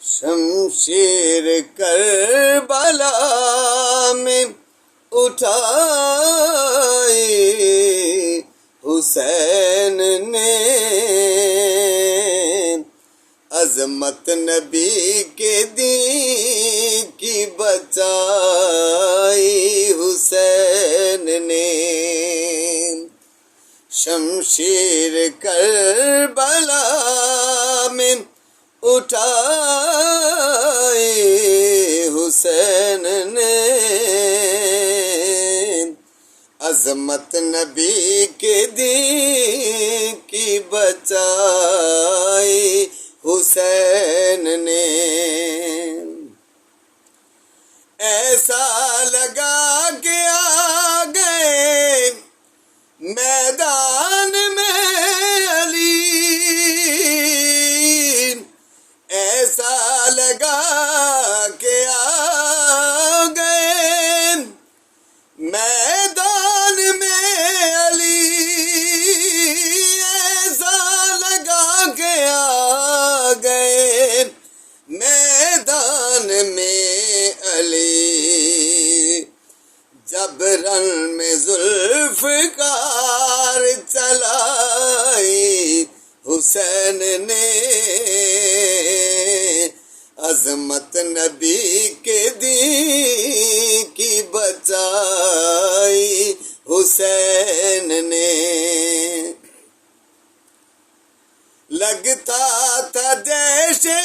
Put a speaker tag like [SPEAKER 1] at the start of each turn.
[SPEAKER 1] شمشیر کربلا میں اٹھائی حسین نے، عظمت نبی کے دین کی بچائی حسین نے، شمشیر کربلا میں اٹھائی حسین نے، عظمت نبی کے دین کی بچائی حسین نے۔ ایسا لگا کہ آ گئے میدان میں علی، ایسا لگا کہ آ گئے میدان میں علی، ایسا لگا کہ آ گئے میدان میں علی، جبرن میں ذوالفقار چلائی حسین نے، عظمت نبی کے دین کی بچائی حسین نے۔ لگتا تھا جیسے